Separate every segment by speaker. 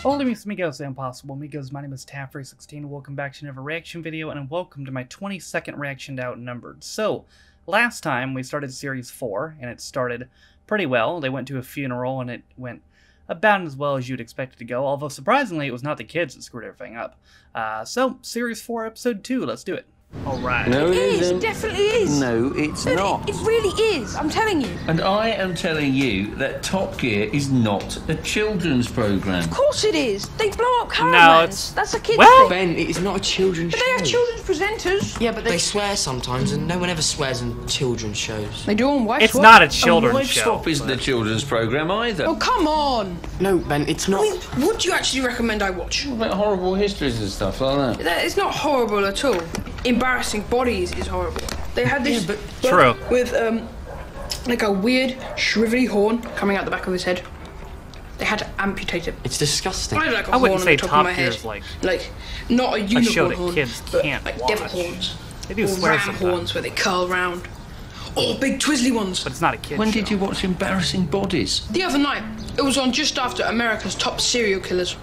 Speaker 1: Hola mis amigos, the impossible amigos, my name is Taffrey16, welcome back to another reaction video, and welcome to my 22nd reaction to Outnumbered. So, last time we started Series 4, and it started pretty well. They went to a funeral, and it went about as well as you'd expect it to go, although surprisingly it was not the kids that screwed everything up. So, Series 4, Episode 2, let's do it. Alright.
Speaker 2: No, it
Speaker 3: is.
Speaker 2: isn't.
Speaker 3: It definitely is.
Speaker 2: No, it's not.
Speaker 3: It really is. I'm telling you.
Speaker 2: And I am telling you that Top Gear is not a children's program.
Speaker 3: Of course it is. They blow up caravans.
Speaker 1: No, it's...
Speaker 3: That's a kid's
Speaker 1: Well,
Speaker 3: thing.
Speaker 4: Ben, it is not a children's show.
Speaker 3: But they have children's presenters.
Speaker 4: Yeah, but they swear sometimes, and no one ever swears in children's shows.
Speaker 3: They do on Wife
Speaker 1: it's
Speaker 3: Swap.
Speaker 1: not a children's show.
Speaker 2: Stop isn't a children's program either.
Speaker 3: Oh, come on.
Speaker 4: No, Ben, it's not.
Speaker 3: I mean, what do you actually recommend I watch?
Speaker 2: About horrible histories and stuff like that.
Speaker 3: It's not horrible at all. Embarrassing Bodies is horrible. They had this
Speaker 1: True.
Speaker 3: with like a weird shrivelly horn coming out the back of his head. They had to amputate it.
Speaker 4: It's disgusting.
Speaker 3: I had like a
Speaker 1: I wouldn't
Speaker 3: horn
Speaker 1: say
Speaker 3: on the top
Speaker 1: Top
Speaker 3: of my
Speaker 1: Gear
Speaker 3: head.
Speaker 1: is like
Speaker 3: not a unicorn
Speaker 1: show that
Speaker 3: horn,
Speaker 1: kids
Speaker 3: but
Speaker 1: can't
Speaker 3: like
Speaker 1: watch.
Speaker 3: devil horns.
Speaker 1: They do
Speaker 3: Or
Speaker 1: swear
Speaker 3: ram
Speaker 1: sometimes.
Speaker 3: horns where they curl round. Or big twizzly ones.
Speaker 1: But it's not a kid's
Speaker 2: When
Speaker 1: show.
Speaker 2: did you watch Embarrassing Bodies?
Speaker 3: The other night, it was on just after America's Top Serial Killers.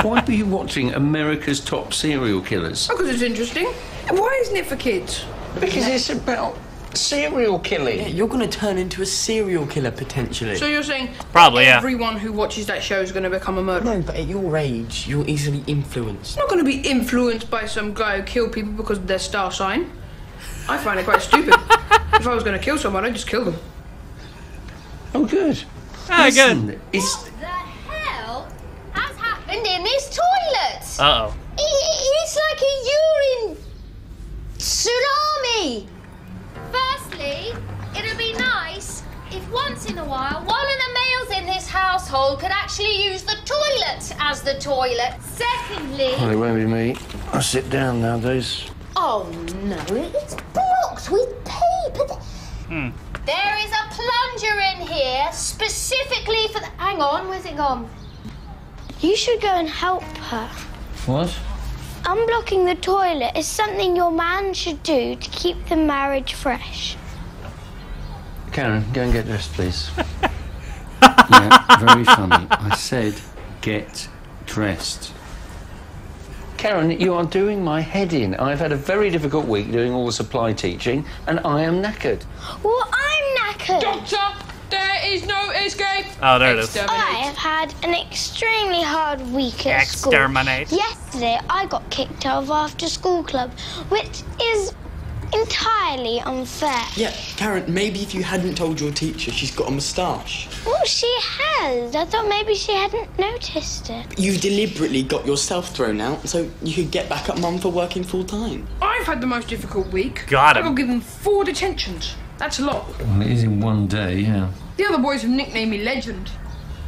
Speaker 2: Why were you watching America's Top Serial Killers?
Speaker 3: Because it's interesting. Why isn't it for kids?
Speaker 2: Because it's about serial killing.
Speaker 4: Yeah, you're gonna turn into a serial killer potentially.
Speaker 3: So you're saying
Speaker 1: Probably, yeah.
Speaker 3: everyone who watches that show is going to become a murderer?
Speaker 4: No, but at your age, you're easily influenced.
Speaker 3: I'm not going to be influenced by some guy who killed people because of their star sign. I find it quite stupid. If I was going to kill someone, I'd just kill them.
Speaker 2: Oh, good.
Speaker 1: Ah,
Speaker 2: Listen,
Speaker 1: good.
Speaker 2: It's
Speaker 5: What the hell has happened in this toilet?
Speaker 1: Uh-oh.
Speaker 5: It's like a urine tsunami. Firstly, it'd be nice if once in a while one of the males in this household could actually use the toilet as the toilet. Secondly...
Speaker 2: Well, it won't be me. I sit down nowadays.
Speaker 5: Oh no, it's blocked with paper. There is a plunger in here specifically for the... Hang on, where's it gone?
Speaker 6: You should go and help her.
Speaker 2: What?
Speaker 6: Unblocking the toilet is something your man should do to keep the marriage fresh.
Speaker 2: Karen, go and get dressed, please. Yeah, very funny. I said, get dressed. Karen, you are doing my head in. I've had a very difficult week doing all the supply teaching, and I am knackered.
Speaker 6: Well, I'm knackered.
Speaker 3: Doctor, there is no escape.
Speaker 1: Oh, there it is.
Speaker 3: Exterminate.
Speaker 6: I have had an extremely hard week at school.
Speaker 1: Exterminate.
Speaker 6: Yesterday, I got kicked out of after school club, which is entirely unfair.
Speaker 4: Yeah, Karen, maybe if you hadn't told your teacher she's got a moustache.
Speaker 6: Well, she has. I thought maybe she hadn't noticed it.
Speaker 4: You deliberately got yourself thrown out so you could get back at mum for working full time.
Speaker 3: I've had the most difficult week.
Speaker 1: Got
Speaker 3: I
Speaker 1: him.
Speaker 3: got given 4 detentions. That's a lot.
Speaker 2: Well, it is in one day, yeah.
Speaker 3: The other boys have nicknamed me Legend.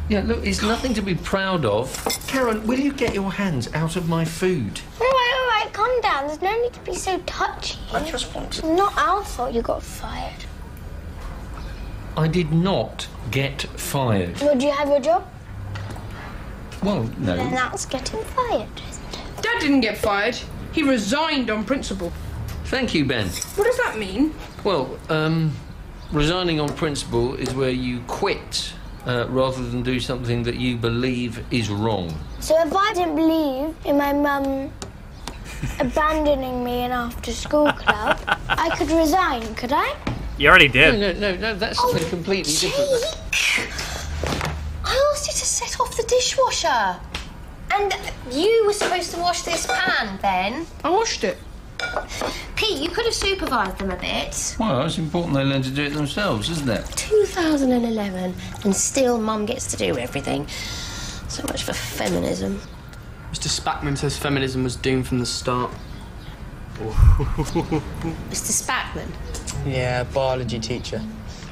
Speaker 2: Yeah, look, it's nothing to be proud of. Karen, will you get your hands out of my food?
Speaker 6: All right, calm down. There's no need to be so touchy.
Speaker 2: I just want to...
Speaker 6: It's not our fault you got fired.
Speaker 2: I did not get fired.
Speaker 6: Would you have your job?
Speaker 2: Well,
Speaker 6: Then
Speaker 2: no.
Speaker 6: that's getting fired, isn't it?
Speaker 3: Dad didn't get fired. He resigned on principle.
Speaker 2: Thank you, Ben.
Speaker 3: What does that mean?
Speaker 2: Well, resigning on principle is where you quit rather than do something that you believe is wrong.
Speaker 6: So if I didn't believe in my mum abandoning me in after school club, I could resign, could I?
Speaker 1: You already did.
Speaker 2: No, that's something completely different.
Speaker 5: I asked you to set off the dishwasher. And you were supposed to wash this pan, Ben.
Speaker 3: I washed it.
Speaker 5: Pete, you could have supervised them a bit.
Speaker 2: Well, it's important they learn to do it themselves, isn't it?
Speaker 5: 2011, and still Mum gets to do everything. So much for feminism.
Speaker 4: Mr. Spackman says feminism was doomed from the start.
Speaker 5: Mr. Spackman.
Speaker 4: Yeah, biology teacher.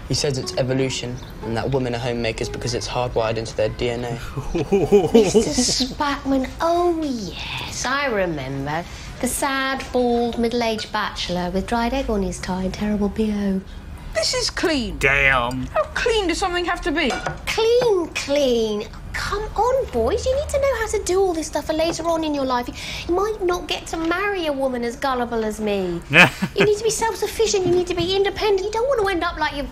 Speaker 4: He says it's evolution and that women are homemakers because it's hardwired into their DNA.
Speaker 5: Mr. Spackman, oh yes, I remember. The sad, bald, middle-aged bachelor with dried egg on his tie and terrible BO.
Speaker 3: This is clean.
Speaker 1: Damn.
Speaker 3: How clean does something have to be?
Speaker 5: Clean. Come on, boys. You need to know how to do all this stuff for later on in your life. You might not get to marry a woman as gullible as me. You need to be self-sufficient. You need to be independent. You don't want to end up like you.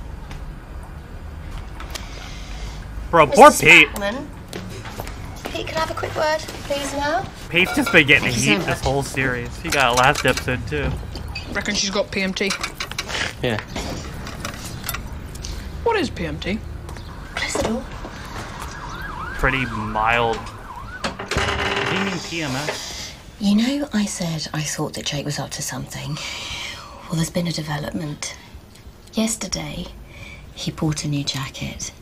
Speaker 1: Bro, poor Pete.
Speaker 5: Spackman, Pete, can I have a quick word, please, now?
Speaker 1: Pete's just been getting
Speaker 5: Thank you
Speaker 1: heat
Speaker 5: so
Speaker 1: this
Speaker 5: much.
Speaker 1: whole series. He got a last episode too.
Speaker 3: Reckon she's got PMT.
Speaker 4: Yeah.
Speaker 3: What is PMT?
Speaker 5: Close the door.
Speaker 1: Pretty mild. Does he mean PMS?
Speaker 5: You know, I said I thought that Jake was up to something. Well, there's been a development. Yesterday, he bought a new jacket.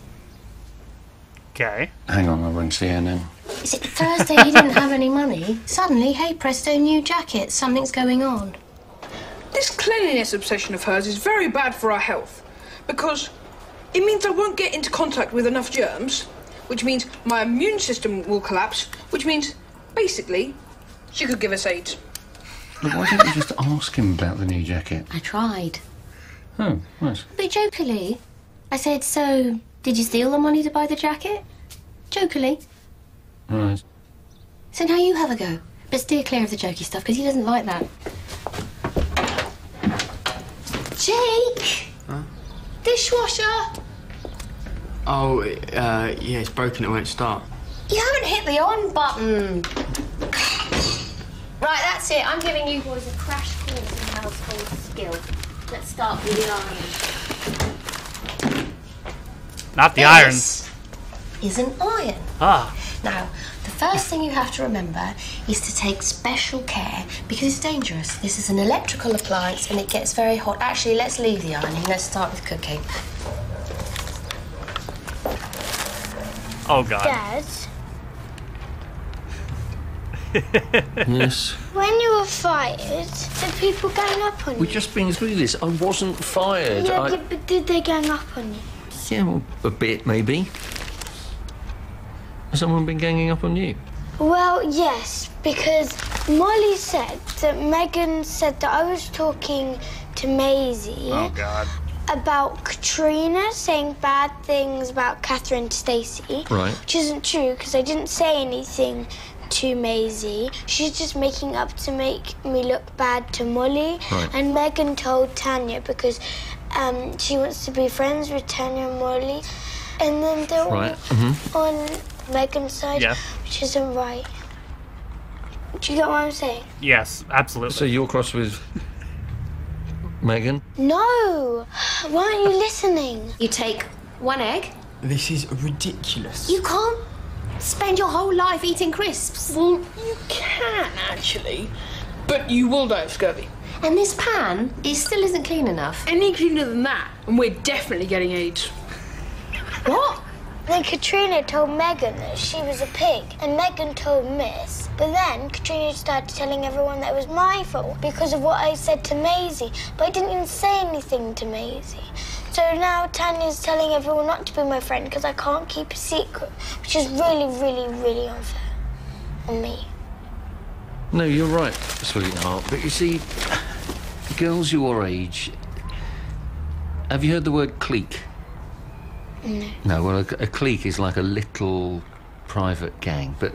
Speaker 1: Okay.
Speaker 2: Hang on, I won't see her then.
Speaker 5: Is it Thursday he didn't have any money? Suddenly, hey presto, new jacket. Something's going on.
Speaker 3: This cleanliness obsession of hers is very bad for our health because it means I won't get into contact with enough germs, which means my immune system will collapse, which means, basically, she could give us AIDS.
Speaker 2: But why didn't you just ask him about the new jacket?
Speaker 5: I tried.
Speaker 2: Oh, nice.
Speaker 5: But jokingly, I said, so, did you steal the money to buy the jacket? Jokingly.
Speaker 2: Right.
Speaker 5: So now you have a go. But steer clear of the jokey stuff, because he doesn't like that. Jake!
Speaker 4: Huh?
Speaker 5: Dishwasher!
Speaker 4: Oh, yeah, it's broken. It won't start.
Speaker 5: You haven't hit the on button. Right, that's it. I'm giving you boys a crash course in household skill. Let's start with the iron.
Speaker 1: Not the irons.
Speaker 5: Is an iron.
Speaker 1: Ah.
Speaker 5: Now, the first thing you have to remember is to take special care because it's dangerous. This is an electrical appliance and it gets very hot. Actually, let's leave the ironing. Let's start with cooking.
Speaker 1: Oh God.
Speaker 6: Dad,
Speaker 2: Yes.
Speaker 6: when you were fired, did people gang up on you?
Speaker 2: We've just been through this. I wasn't fired.
Speaker 6: Yeah, but did they gang up on you?
Speaker 2: Yeah, well, a bit, maybe. Has someone been ganging up on you?
Speaker 6: Well, yes, because Molly said that Megan said that I was talking to Maisie
Speaker 1: Oh God.
Speaker 6: about Katrina saying bad things about Catherine to Stacey.
Speaker 2: Right.
Speaker 6: Which isn't true because I didn't say anything to Maisie. She's just making up to make me look bad to Molly.
Speaker 2: Right.
Speaker 6: And Megan told Tanya because she wants to be friends with Tanya and Molly. And then they're
Speaker 2: Right.
Speaker 6: all on Megan's side,
Speaker 1: Yeah.
Speaker 6: which isn't right. Do you get what I'm saying?
Speaker 1: Yes, absolutely.
Speaker 2: So you're cross with Megan?
Speaker 6: No! Why aren't you listening?
Speaker 5: You take one egg.
Speaker 4: This is ridiculous.
Speaker 5: You can't spend your whole life eating crisps.
Speaker 3: Well, you can actually, but you will die of scurvy.
Speaker 5: And this pan, it still isn't clean enough.
Speaker 3: Any cleaner than that, and we're definitely getting AIDS.
Speaker 5: What?
Speaker 6: Then Katrina told Megan that she was a pig, and Megan told Miss. But then Katrina started telling everyone that it was my fault because of what I said to Maisie. But I didn't even say anything to Maisie. So now Tanya's telling everyone not to be my friend because I can't keep a secret, which is really, really, really unfair on me.
Speaker 2: No, you're right, sweetheart. But you see, girls your age... Have you heard the word clique?
Speaker 6: No.
Speaker 2: No, well, a clique is like a little private gang, but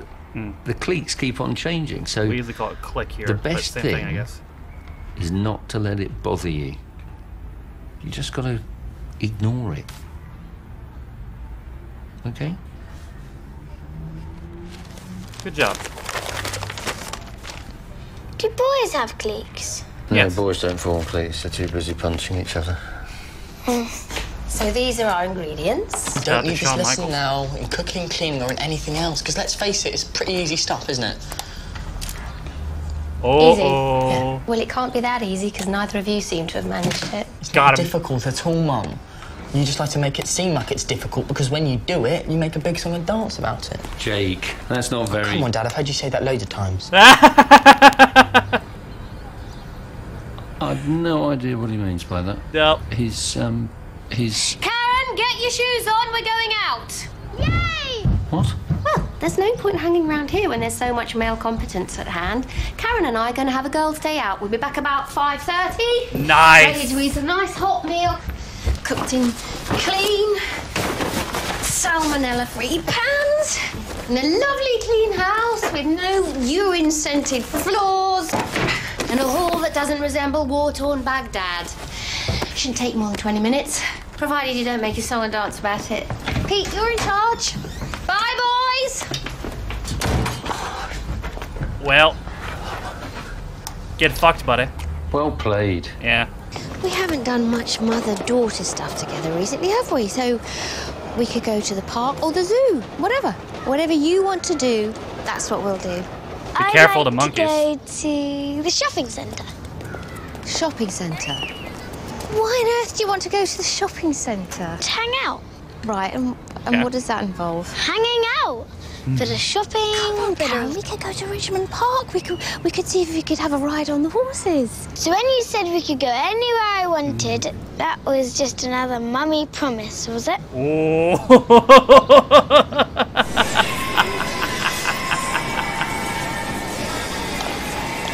Speaker 2: the cliques keep on changing, so
Speaker 1: we usually call it click here.
Speaker 2: the
Speaker 1: but
Speaker 2: best
Speaker 1: same thing, I
Speaker 2: thing
Speaker 1: guess.
Speaker 2: is not to let it bother you. You just got to ignore it. Okay?
Speaker 1: Good job.
Speaker 6: Do boys have cliques?
Speaker 1: Yes.
Speaker 2: No, boys don't form cliques. They're too busy punching each other.
Speaker 5: So these are our ingredients.
Speaker 1: Shout out
Speaker 4: Don't
Speaker 1: to
Speaker 4: you just
Speaker 1: Shawn
Speaker 4: listen
Speaker 1: Michaels.
Speaker 4: now in cooking, cleaning, or in anything else? Because let's face it, it's pretty easy stuff, isn't it?
Speaker 5: Easy.
Speaker 1: Oh.
Speaker 5: Yeah. Well, it can't be that easy because neither of you seem to have managed it.
Speaker 4: It's
Speaker 1: Got
Speaker 4: not
Speaker 1: him.
Speaker 4: difficult at all, Mum. You just like to make it seem like it's difficult because when you do it, you make a big song and dance about it.
Speaker 2: Jake, that's not very...
Speaker 4: Come on, Dad, I've heard you say that loads of times.
Speaker 2: I've no idea what he means by that.
Speaker 1: Nope.
Speaker 2: He's...
Speaker 5: Karen, get your shoes on. We're going out. Yay!
Speaker 2: What?
Speaker 5: Well, there's no point hanging around here when there's so much male competence at hand. Karen and I are going to have a girls' day out. We'll be back about 5:30.
Speaker 1: Nice.
Speaker 5: Ready to eat a nice hot meal, cooked in clean, salmonella-free pans, in a lovely clean house with no urine-scented floors, and a hall that doesn't resemble war-torn Baghdad. Shouldn't take more than 20 minutes, provided you don't make a song and dance about it. Pete, you're in charge. Bye, boys!
Speaker 1: Well, get fucked, buddy.
Speaker 2: Well played.
Speaker 1: Yeah.
Speaker 5: We haven't done much mother-daughter stuff together recently, have we? So we could go to the park or the zoo, whatever. Whatever you want to do, that's what we'll do.
Speaker 1: Be careful of the
Speaker 6: I'd like
Speaker 1: monkeys.
Speaker 6: to go to the shopping centre.
Speaker 5: Shopping centre. Why on earth do you want to go to the shopping centre?
Speaker 6: To hang out.
Speaker 5: Right, and
Speaker 1: Okay.
Speaker 5: what does that involve?
Speaker 6: Hanging out. Bit of shopping. bit
Speaker 5: Karen,
Speaker 6: of...
Speaker 5: we could go to Richmond Park. We could see if we could have a ride on the horses.
Speaker 6: So when you said we could go anywhere I wanted, that was just another mummy promise, was it?
Speaker 1: Oh.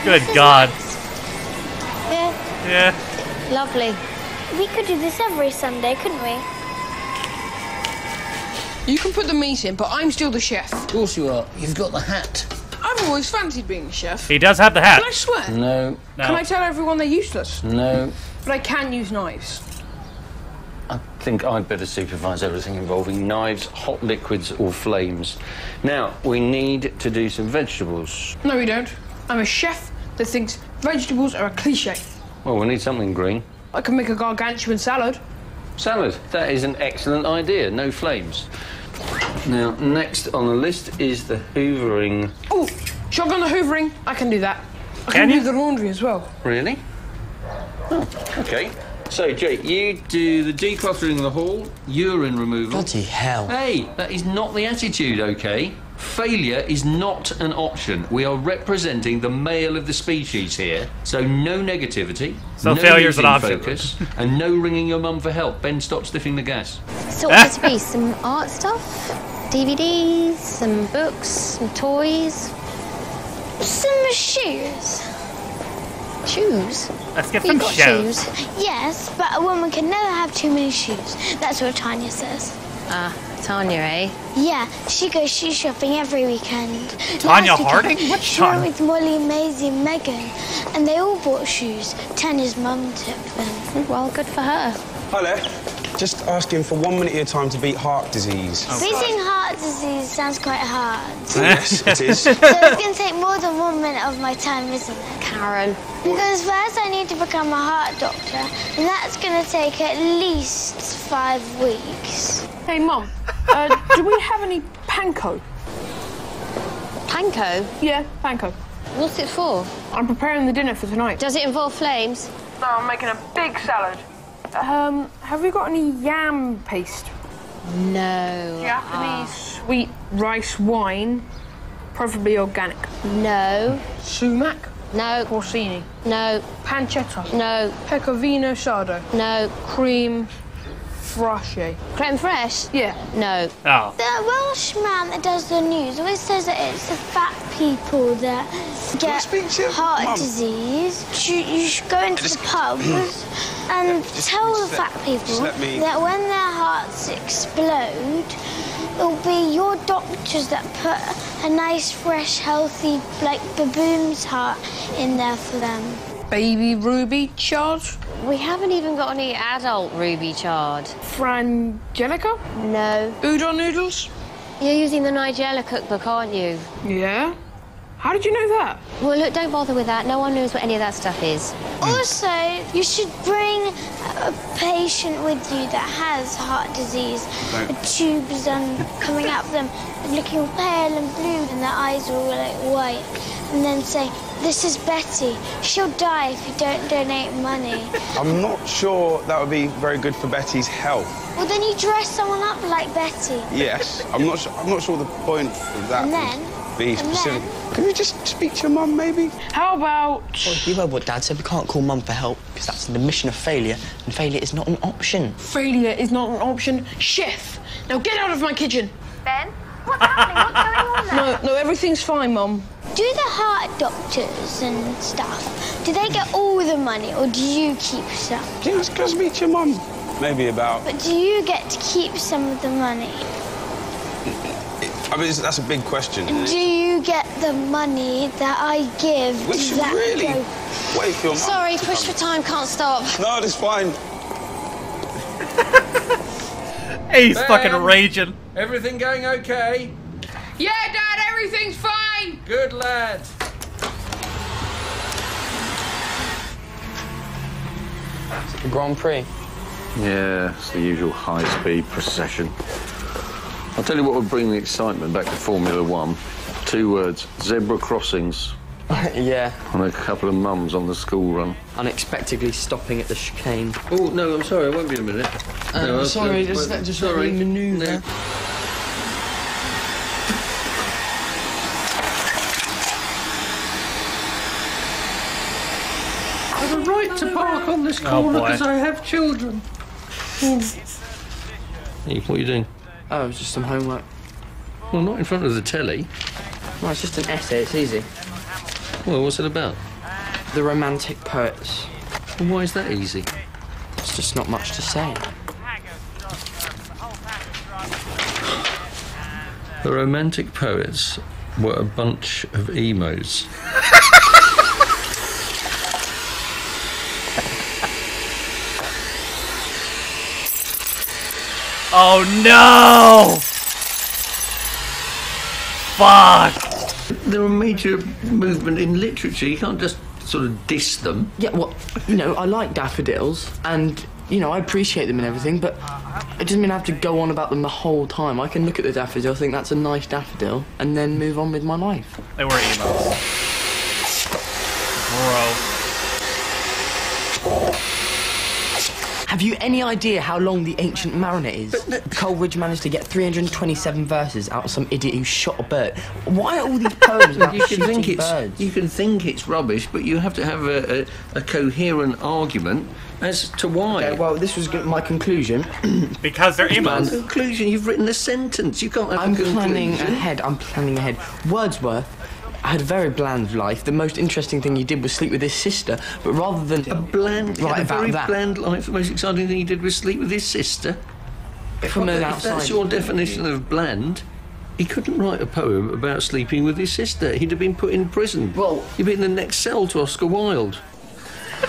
Speaker 1: Good God.
Speaker 6: Yeah.
Speaker 1: Yeah.
Speaker 5: Lovely.
Speaker 6: We could do this every Sunday, couldn't we?
Speaker 3: You can put the meat in, but I'm still the chef.
Speaker 2: Of course you are. You've got the hat.
Speaker 3: I've always fancied being the chef.
Speaker 1: He does have the hat.
Speaker 3: Can I swear?
Speaker 2: No,
Speaker 1: No.
Speaker 3: Can I tell everyone they're useless?
Speaker 2: no.
Speaker 3: But I can use knives.
Speaker 2: I think I'd better supervise everything involving knives, hot liquids, or flames. Now, we need to do some vegetables.
Speaker 3: No, we don't. I'm a chef that thinks vegetables are a cliche.
Speaker 2: Well, we need something green.
Speaker 3: I can make a gargantuan salad.
Speaker 2: Salad. That is an excellent idea. No flames. Now, next on the list is the hoovering.
Speaker 3: Oh, shotgun the hoovering. I can do that. I
Speaker 1: Can
Speaker 3: can
Speaker 1: you?
Speaker 3: do the laundry as well.
Speaker 2: Really? Oh, okay. So, Jake, you do the decluttering of the hall, urine removal.
Speaker 4: Bloody hell.
Speaker 2: Hey, that is not the attitude, okay? Failure is not an option. We are representing the male of the species here, so no negativity.
Speaker 1: So
Speaker 2: no
Speaker 1: failure's an
Speaker 2: losing
Speaker 1: option.
Speaker 2: focus, and no ringing your mum for help. Ben, stop sniffing the gas.
Speaker 5: So what would it be? Some art stuff? DVDs? Some books? Some toys?
Speaker 6: Some shoes.
Speaker 5: Shoes?
Speaker 1: Let's get
Speaker 5: You
Speaker 1: some
Speaker 5: got
Speaker 1: shoes.
Speaker 5: shoes?
Speaker 6: Yes, but a woman can never have too many shoes. That's what Tanya says.
Speaker 5: Ah, Tanya, eh?
Speaker 6: Yeah, she goes shoe shopping every weekend.
Speaker 1: Tanya
Speaker 6: Last weekend,
Speaker 1: Harding? What
Speaker 6: she went
Speaker 1: Tanya?
Speaker 6: with Molly, Maisie, and Megan, and they all bought shoes. Tanya's mum took them.
Speaker 5: Well, good for her.
Speaker 7: Hi there. Just asking for 1 minute of your time to beat heart disease.
Speaker 6: Beating heart disease sounds quite hard.
Speaker 7: Yes, it is.
Speaker 6: So it's going to take more than 1 minute of my time, isn't it?
Speaker 5: Karen.
Speaker 6: Because first I need to become a heart doctor, and that's going to take at least 5 weeks.
Speaker 3: Hey, Mum, do we have any panko?
Speaker 5: Panko?
Speaker 3: Yeah, panko.
Speaker 5: What's it for?
Speaker 3: I'm preparing the dinner for tonight.
Speaker 5: Does it involve flames?
Speaker 3: No, I'm making a big salad. Have we got any yam paste?
Speaker 5: No.
Speaker 3: Japanese sweet rice wine, preferably organic.
Speaker 5: No.
Speaker 3: Sumac,
Speaker 5: No.
Speaker 3: porcini,
Speaker 5: No.
Speaker 3: pancetta,
Speaker 5: No.
Speaker 3: pecorino sardo,
Speaker 5: No.
Speaker 3: cream fraiche.
Speaker 5: Creme fraiche?
Speaker 3: Yeah.
Speaker 5: No.
Speaker 1: Oh.
Speaker 6: The Welsh man that does the news always says that it's the fat people that get
Speaker 7: speak to your
Speaker 6: heart
Speaker 7: mum?
Speaker 6: disease. You should go into the pubs and tell the fat people
Speaker 7: let me-
Speaker 6: that when their hearts explode, it'll be your doctors that put a nice, fresh, healthy, like baboon's heart in there for them.
Speaker 3: Baby ruby charge,
Speaker 5: We haven't even got any adult ruby chard.
Speaker 3: frangelica,
Speaker 5: No.
Speaker 3: udon noodles.
Speaker 5: You're using the Nigella cookbook, aren't you?
Speaker 3: Yeah. How did you know that?
Speaker 5: Well, look, don't bother with that. No one knows what any of that stuff is.
Speaker 6: Also, you should bring a patient with you that has heart disease. The tubes coming out of them, looking pale and blue, and their eyes are all like white. And then say, "This is Betty. She'll die if you don't donate money."
Speaker 7: I'm not sure that would be very good for Betty's health.
Speaker 6: Well, then you dress someone up like Betty.
Speaker 7: Yes, I'm not sure the point of that
Speaker 6: And then-
Speaker 7: would be
Speaker 6: and
Speaker 7: specific.
Speaker 6: then-
Speaker 7: Can we just speak to your mum, maybe?
Speaker 3: How about...
Speaker 4: You heard what Dad said. We can't call Mum for help because that's an admission of failure, and failure is not an option.
Speaker 3: Failure is not an option. Chef, now get out of my kitchen.
Speaker 6: Ben, what's happening? What's going on there?
Speaker 3: No, everything's fine, Mum.
Speaker 6: Do the heart doctors and stuff, do they get all the money or do you keep some?
Speaker 7: Yeah, let's go speak to your mum. Maybe about...
Speaker 6: But do you get to keep some of the money?
Speaker 7: I mean, that's a big question.
Speaker 6: Do you get the money that I give?
Speaker 7: We
Speaker 6: Does
Speaker 7: should
Speaker 6: that
Speaker 7: really
Speaker 6: go-
Speaker 7: wait for your mum.
Speaker 5: Sorry, push for time, can't stop.
Speaker 7: No, that's fine.
Speaker 1: He's fucking raging.
Speaker 2: Everything going okay?
Speaker 3: Yeah, Dad, everything's fine.
Speaker 2: Good lad.
Speaker 4: Is it the Grand Prix?
Speaker 2: Yeah, it's the usual high-speed procession. I'll tell you what would bring the excitement back to Formula One. 2 words, zebra crossings.
Speaker 4: Yeah.
Speaker 2: And a couple of mums on the school run.
Speaker 4: Unexpectedly stopping at the chicane.
Speaker 2: Oh, no, I'm sorry, I won't be in a minute. No,
Speaker 4: sorry, just let me manoeuvre.
Speaker 2: No. I have a right to park on this corner because I have children. Hey, what are you doing?
Speaker 4: Oh, it's just some homework.
Speaker 2: Well, not in front of the telly.
Speaker 4: Well, it's just an essay, it's easy.
Speaker 2: Well, what's it about?
Speaker 4: The Romantic Poets.
Speaker 2: Well, why is that easy?
Speaker 4: It's just not much to say.
Speaker 2: The Romantic Poets were a bunch of emos.
Speaker 1: Oh no! Fuck!
Speaker 2: They're a major movement in literature. You can't just sort of diss them.
Speaker 4: Yeah, well, you know, I like daffodils, and, you know, I appreciate them and everything, but it doesn't mean I have to go on about them the whole time. I can look at the daffodil, think that's a nice daffodil, and then move on with my life.
Speaker 1: They were emos. Bro.
Speaker 4: Have you any idea how long the Ancient Mariner is? Coleridge managed to get 327 verses out of some idiot who shot a bird. Why are all these poems about shooting birds?
Speaker 2: You can think it's rubbish, but you have to have a coherent argument as to why.
Speaker 4: Okay, well, this was my conclusion.
Speaker 1: Because they're emos.
Speaker 2: Conclusion? You've written a sentence. You can't have
Speaker 4: I'm
Speaker 2: a conclusion.
Speaker 4: I'm planning ahead. Wordsworth had a very bland life. The most interesting thing he did was sleep with his sister, but rather than...
Speaker 2: A bland...
Speaker 4: Right,
Speaker 2: a very
Speaker 4: that.
Speaker 2: bland life. The most exciting thing he did was sleep with his sister.
Speaker 4: From an
Speaker 2: If
Speaker 4: outside...
Speaker 2: that's your definition of bland, he couldn't write a poem about sleeping with his sister. He'd have been put in prison.
Speaker 4: Well...
Speaker 2: He'd be in the next cell to Oscar Wilde.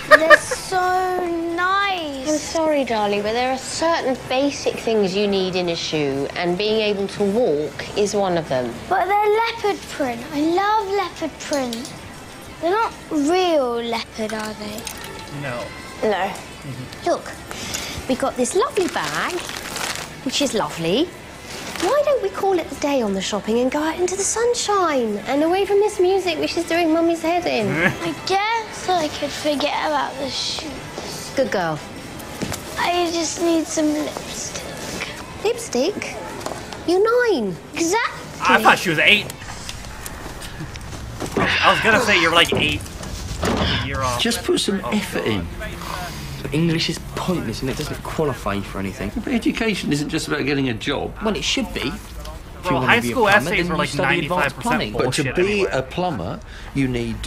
Speaker 6: They're so nice.
Speaker 5: I'm sorry, darling, but there are certain basic things you need in a shoe, and being able to walk is one of them.
Speaker 6: But they're leopard print. I love leopard print. They're not real leopard, are they?
Speaker 1: No.
Speaker 5: No. Look, we got this lovely bag, which is lovely. Why don't we call it the day on the shopping and go out into the sunshine and away from this music which is doing Mummy's head in?
Speaker 6: I guess I could forget about the shoes.
Speaker 5: Good girl.
Speaker 6: I just need some lipstick.
Speaker 5: Lipstick? You're 9.
Speaker 6: Exactly.
Speaker 1: I thought she was 8. I was gonna say you're like 8. A year off.
Speaker 2: Just put some effort in.
Speaker 4: But English is pointless and it doesn't qualify you for anything.
Speaker 2: But education isn't just about getting a job.
Speaker 4: Well, it should be.
Speaker 1: Bro, high school essays were like 95%
Speaker 2: But to
Speaker 1: bullshit
Speaker 2: be
Speaker 1: anyway.
Speaker 2: a plumber, you need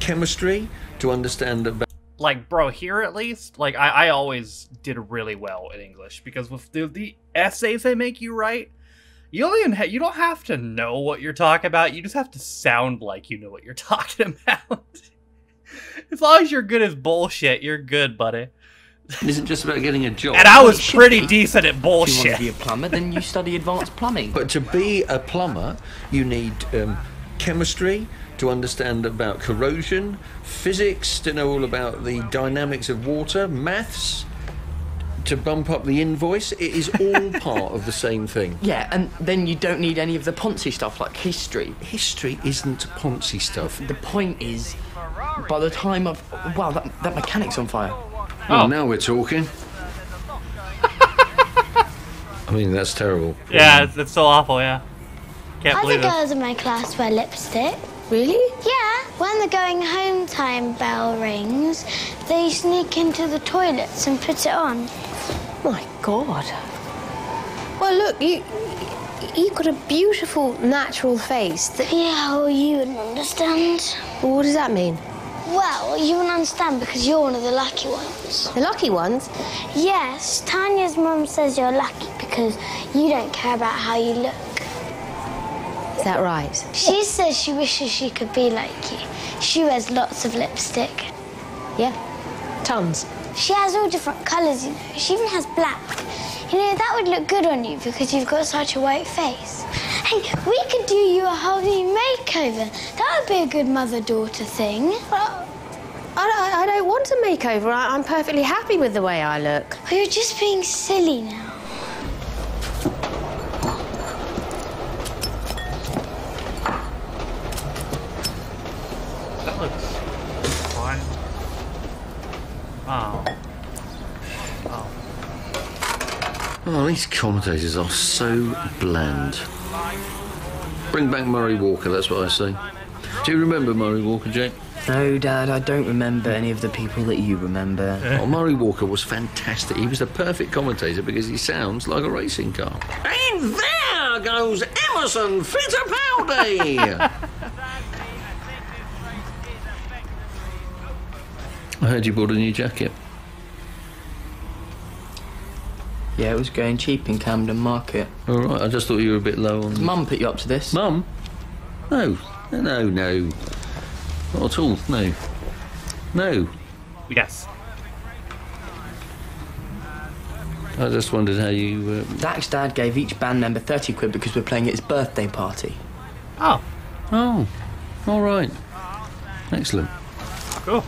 Speaker 2: chemistry to understand about...
Speaker 1: Like, bro, here at least, like, I always did really well in English, because with the essays they make you write, you don't have to know what you're talking about, you just have to sound like you know what you're talking about. As long as you're good as bullshit, you're good, buddy.
Speaker 2: It isn't just about getting a job.
Speaker 1: And I was pretty decent at bullshit.
Speaker 4: If you want to be a plumber, then you study advanced plumbing.
Speaker 2: But to be a plumber, you need chemistry to understand about corrosion, physics to know all about the dynamics of water, maths to bump up the invoice. It is all part of the same thing.
Speaker 4: Yeah, and then you don't need any of the poncy stuff like history.
Speaker 2: History isn't poncy stuff.
Speaker 4: The point is, by the time of... Wow, that mechanic's on fire.
Speaker 2: Oh, now we're talking. I mean, that's terrible.
Speaker 1: Yeah, it's so awful, yeah. Can't
Speaker 6: Other
Speaker 1: believe it.
Speaker 6: girls in my class wear lipstick.
Speaker 5: Really?
Speaker 6: Yeah, when the going home time bell rings, they sneak into the toilets and put it on.
Speaker 5: My God. Well, look, you've got a beautiful, natural face.
Speaker 6: Yeah, well, you wouldn't understand.
Speaker 5: Well, what does that mean?
Speaker 6: Well, you wouldn't understand because you're one of the lucky ones.
Speaker 5: The lucky ones?
Speaker 6: Yes, Tanya's mum says you're lucky because you don't care about how you look.
Speaker 5: Is that right?
Speaker 6: She says she wishes she could be like you. She wears lots of lipstick.
Speaker 5: Yeah, tons.
Speaker 6: She has all different colours, you know. She even has black. You know, that would look good on you because you've got such a white face. Hey, we could do you a whole new makeover. That would be a good mother-daughter thing.
Speaker 5: I don't want a makeover. I'm perfectly happy with the way I look.
Speaker 6: Oh, you're just being silly now.
Speaker 1: That looks fine. Oh.
Speaker 2: Oh, these commentators are so bland. Bring back Murray Walker, that's what I say. Do you remember Murray Walker, Jake?
Speaker 4: No, Dad, I don't remember any of the people that you remember.
Speaker 2: Oh, Murray Walker was fantastic. He was the perfect commentator because he sounds like a racing car. And there goes Emerson Fittipaldi! I heard you bought a new jacket.
Speaker 4: Yeah, it was going cheap in Camden Market.
Speaker 2: All right, I just thought you were a bit low on...
Speaker 4: Mum put you up to this?
Speaker 2: Mum? No. Not at all, no. No.
Speaker 1: Yes.
Speaker 2: I just wondered how you...
Speaker 4: Dak's dad gave each band member 30 quid because we're playing at his birthday party.
Speaker 1: Oh.
Speaker 2: Oh, all right. Excellent.
Speaker 1: Cool.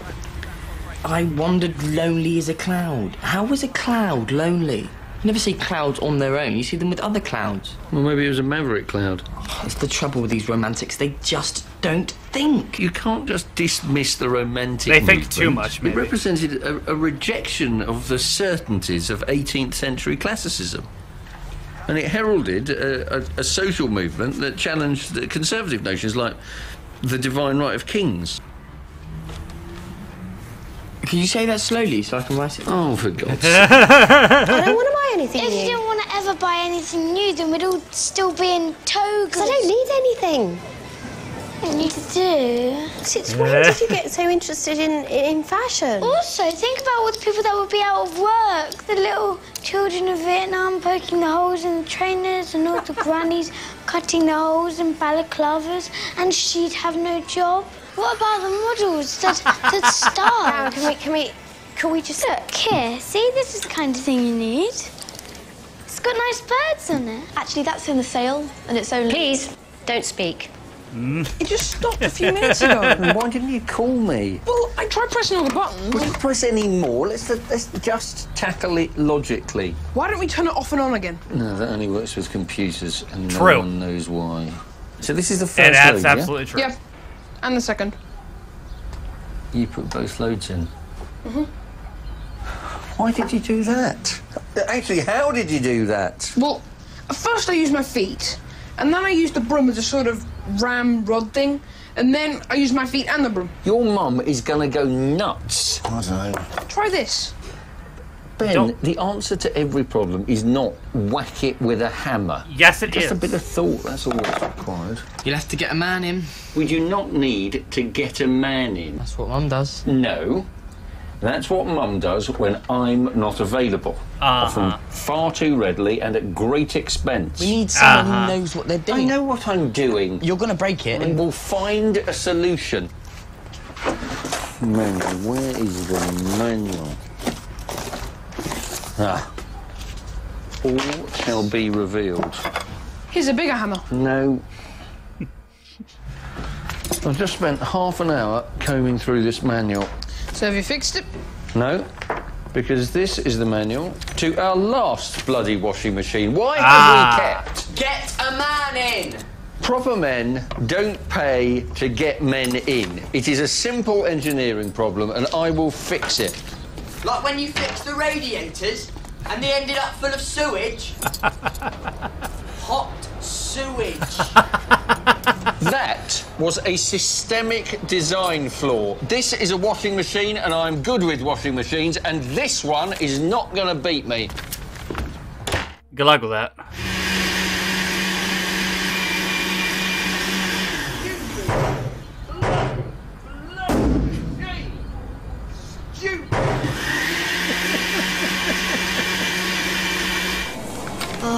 Speaker 4: I wandered lonely as a cloud. How is a cloud lonely? You never see clouds on their own. You see them with other clouds.
Speaker 2: Well, maybe it was a maverick cloud.
Speaker 4: It's the trouble with these romantics. They just don't think.
Speaker 2: You can't just dismiss the romantic
Speaker 1: They think
Speaker 2: movement.
Speaker 1: too much, maybe.
Speaker 2: It represented a rejection of the certainties of 18th century classicism. And it heralded a social movement that challenged the conservative notions like the divine right of kings.
Speaker 4: Can you say that slowly so I can write it?
Speaker 2: Oh, for God's sake.
Speaker 5: I don't want to buy anything
Speaker 6: If you
Speaker 5: new.
Speaker 6: didn't want to ever buy anything new, then we'd all still be in togas.
Speaker 5: 'Cause I don't need anything.
Speaker 6: What you do.
Speaker 5: Since when did you get so interested in fashion?
Speaker 6: Also, think about all the people that would be out of work. The little children of Vietnam poking the holes in the trainers and all the grannies cutting the holes in balaclavas, and she'd have no job. What about the models that starve?
Speaker 5: Now, can we just
Speaker 6: Look, here, see, this is the kind of thing you need. It's got nice birds on it.
Speaker 8: Actually, that's in the sale, and it's only...
Speaker 5: Please, don't speak.
Speaker 3: It just stopped a few minutes ago.
Speaker 2: Why didn't you call me?
Speaker 3: Well, I tried pressing all the buttons.
Speaker 2: Don't press any more. Let's just tackle it logically.
Speaker 3: Why don't we turn it off and on again?
Speaker 2: No, that only works with computers, and
Speaker 1: True.
Speaker 2: no one knows why. So this is the first
Speaker 1: And that's
Speaker 2: load,
Speaker 1: absolutely true.
Speaker 3: Yeah. And the second.
Speaker 2: Yeah? You put both loads in. Why did you do that? Actually, how did you do that?
Speaker 3: Well, at first I used my feet, and then I used the broom as a sort of ram rod thing, and then I used my feet and the broom.
Speaker 2: Your mum is gonna go nuts. I don't know.
Speaker 3: Try this.
Speaker 2: Ben, the answer to every problem is not whack it with a hammer.
Speaker 1: Yes, it
Speaker 2: Just
Speaker 1: is.
Speaker 2: a bit of thought, that's all that's required.
Speaker 4: You'll have to get a man in.
Speaker 2: We do not need to get a man in.
Speaker 4: That's what Mum does.
Speaker 2: No. That's what Mum does when I'm not available. Often far too readily and at great expense.
Speaker 4: We need someone who knows what they're
Speaker 2: I
Speaker 4: doing.
Speaker 2: know what I'm doing.
Speaker 4: You're going to break it.
Speaker 2: I will find a solution. Manual, where is the manual? All shall be revealed.
Speaker 3: Here's a bigger hammer.
Speaker 2: No. I've just spent half an hour combing through this manual.
Speaker 3: So have you fixed it?
Speaker 2: No, because this is the manual to our last bloody washing machine. Why have we kept?
Speaker 4: Get a man in!
Speaker 2: Proper men don't pay to get men in. It is a simple engineering problem and I will fix it.
Speaker 4: Like when you fixed the radiators and they ended up full of sewage. Hot sewage.
Speaker 2: That was a systemic design flaw. This is a washing machine and I'm good with washing machines and this one is not going to beat me.
Speaker 1: Good luck with that.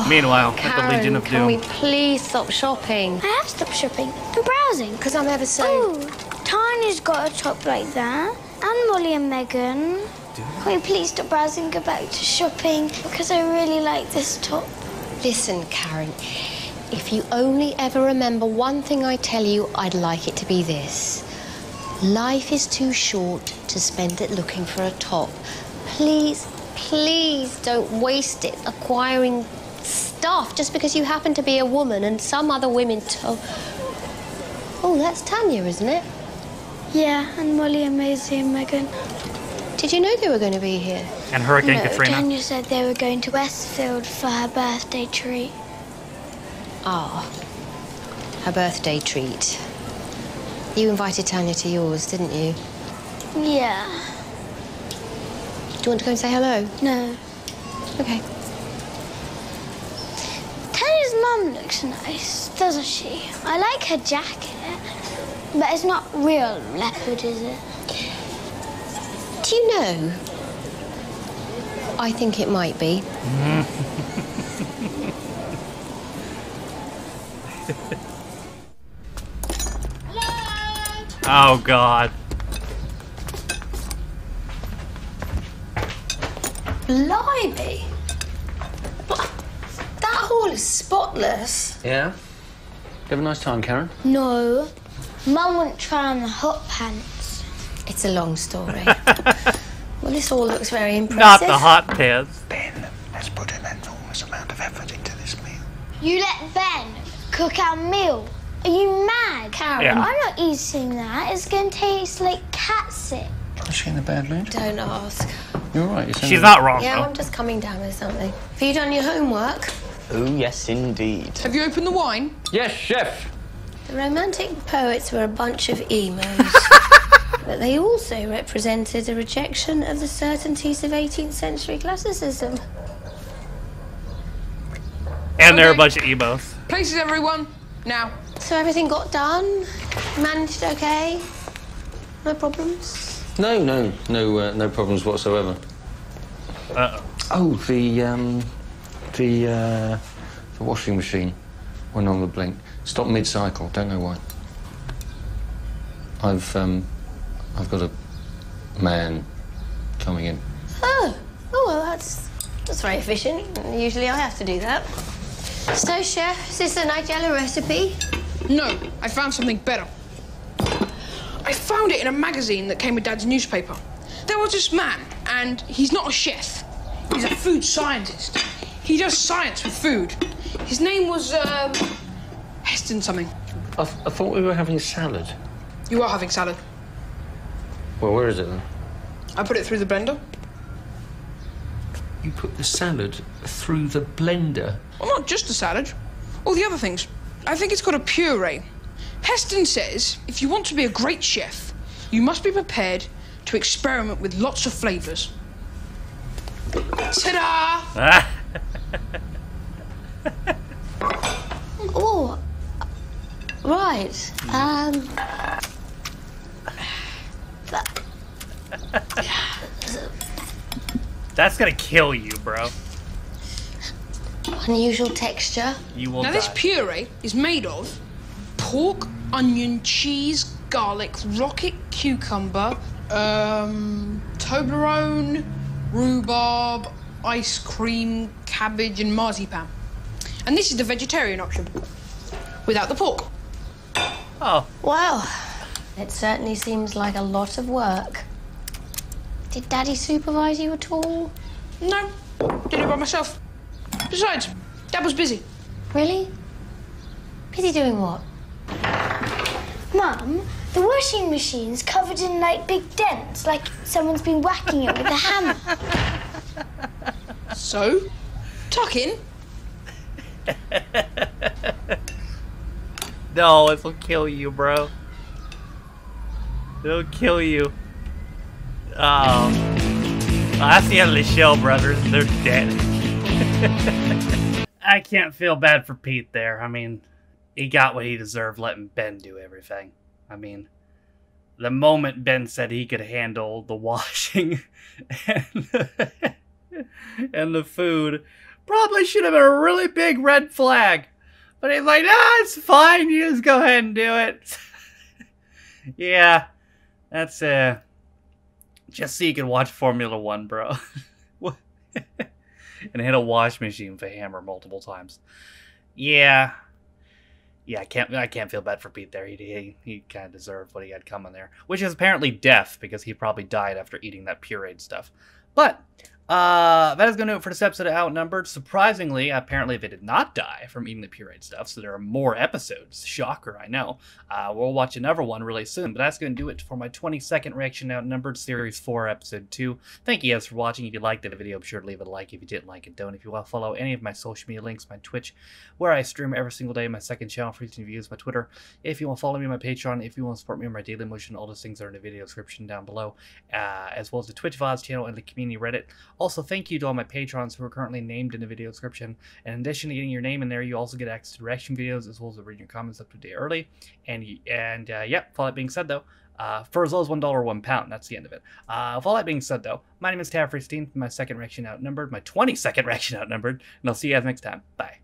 Speaker 1: Meanwhile, at the Legion of
Speaker 5: can we
Speaker 1: Doom.
Speaker 5: please stop shopping?
Speaker 6: I have stopped shopping and browsing.
Speaker 5: Because I'm ever so...
Speaker 6: Oh, Tanya's got a top like that. And Molly and Megan. Can we please stop browsing and go back to shopping? Because I really like this top.
Speaker 5: Listen, Karen, if you only ever remember one thing I tell you, I'd like it to be this. Life is too short to spend it looking for a top. Please, please don't waste it acquiring stuff just because you happen to be a woman and some other women Oh, that's Tanya, isn't it?
Speaker 6: Yeah, and Molly and Maisie and Megan.
Speaker 5: Did you know they were going to be here?
Speaker 1: And Hurricane
Speaker 6: No,
Speaker 1: Katrina.
Speaker 6: Tanya said they were going to Westfield for her birthday treat.
Speaker 5: Ah, her birthday treat. You invited Tanya to yours, didn't you?
Speaker 6: Yeah.
Speaker 5: Do you want to go and say hello?
Speaker 6: No.
Speaker 5: Okay.
Speaker 6: Tanya's mum looks nice, doesn't she? I like her jacket. But it's not real leopard, is it?
Speaker 5: Do you know? I think it might be.
Speaker 1: Oh, God.
Speaker 5: Blimey! That hall is spotless.
Speaker 2: Yeah? You have a nice time, Karen?
Speaker 6: No. Mum wouldn't try on the hot pants.
Speaker 5: It's a long story. Well, this all looks very
Speaker 1: Not
Speaker 5: impressive.
Speaker 1: the hot pants.
Speaker 9: Ben, let's put an enormous amount of effort into this meal.
Speaker 6: You let Ben cook our meal? Are you mad?
Speaker 5: Karen.
Speaker 1: Yeah.
Speaker 6: I'm not eating that. It's going to taste like cat sick.
Speaker 9: Is she in a bad mood?
Speaker 5: Don't ask.
Speaker 2: You're all right.
Speaker 1: She's not wrong,
Speaker 5: Yeah,
Speaker 1: though.
Speaker 5: I'm just coming down with something. Have you done your homework?
Speaker 10: Oh, yes, indeed.
Speaker 3: Have you opened the wine?
Speaker 2: Yes, chef.
Speaker 5: The Romantic poets were a bunch of emos. But they also represented a rejection of the certainties of 18th century classicism.
Speaker 1: And they're a
Speaker 3: Okay.
Speaker 1: bunch of emos.
Speaker 3: Places, everyone. Now.
Speaker 5: So everything got done? Managed okay? No problems?
Speaker 2: No problems whatsoever.
Speaker 1: Uh-oh.
Speaker 2: Oh, the washing machine went on the blink. Stopped mid-cycle. Don't know why. I've got a man coming in.
Speaker 5: Oh, well, that's very efficient. Usually I have to do that. So, chef, is this a Nigella recipe?
Speaker 3: No, I found something better. I found it in a magazine that came with Dad's newspaper. There was this man, and he's not a chef. He's a food scientist. He does science with food. His name was, Heston something.
Speaker 2: I thought we were having salad.
Speaker 3: You are having salad.
Speaker 2: Well, where is it then?
Speaker 3: I put it through the blender.
Speaker 2: You put the salad through the blender?
Speaker 3: Well, not just the salad. All the other things. I think it's called a puree. Heston says if you want to be a great chef, you must be prepared to experiment with lots of flavours. Ta-da!
Speaker 5: Oh, right.
Speaker 1: That's gonna kill you, bro.
Speaker 5: Unusual texture.
Speaker 1: You will
Speaker 3: Now,
Speaker 1: die.
Speaker 3: this puree is made of pork, onion, cheese, garlic, rocket cucumber, Toblerone, rhubarb, ice cream, cabbage, and marzipan. And this is the vegetarian option, without the pork.
Speaker 1: Oh.
Speaker 5: Wow. It certainly seems like a lot of work. Did Daddy supervise you at all?
Speaker 3: No, did it by myself. Besides, Dad was busy.
Speaker 5: Really? Busy doing what?
Speaker 6: Mum, the washing machine's covered in, like, big dents, like someone's been whacking it with a hammer.
Speaker 3: So, tuck in.
Speaker 1: No, it'll kill you, bro. It'll kill you. Oh. Well, that's the end of the show, brothers. They're dead. I can't feel bad for Pete there. I mean, he got what he deserved letting Ben do everything. I mean, the moment Ben said he could handle the washing and the food, probably should have been a really big red flag. But he's like, it's fine. You just go ahead and do it. Yeah, that's just so you can watch Formula One, bro. And hit a wash machine with a hammer multiple times. Yeah. Yeah, I can't feel bad for Pete there. He kind of deserved what he had coming there, which is apparently death because he probably died after eating that pureed stuff. But that is going to do it for this episode of Outnumbered. Surprisingly, apparently they did not die from eating the pureed stuff, so there are more episodes. Shocker, I know. We'll watch another one really soon, but that's going to do it for my 22nd reaction to Outnumbered, Series 4, Episode 2. Thank you guys for watching. If you liked the video, be sure to leave it a like. If you didn't like it, don't. If you want to follow any of my social media links, my Twitch, where I stream every single day, my second channel for each views, my Twitter. If you want to follow me on my Patreon, if you want to support me on my daily motion, all those things are in the video description down below, as well as the Twitch VODs channel and the community Reddit. Also, thank you to all my patrons who are currently named in the video description. And in addition to getting your name in there, you also get access to reaction videos as well as reading your comments up to a day early. And yeah, with all that being said though, for as low as $1 or £1, that's the end of it. With all that being said though, my name is Taffrey16, my second reaction Outnumbered, my 22nd reaction Outnumbered, and I'll see you guys next time. Bye.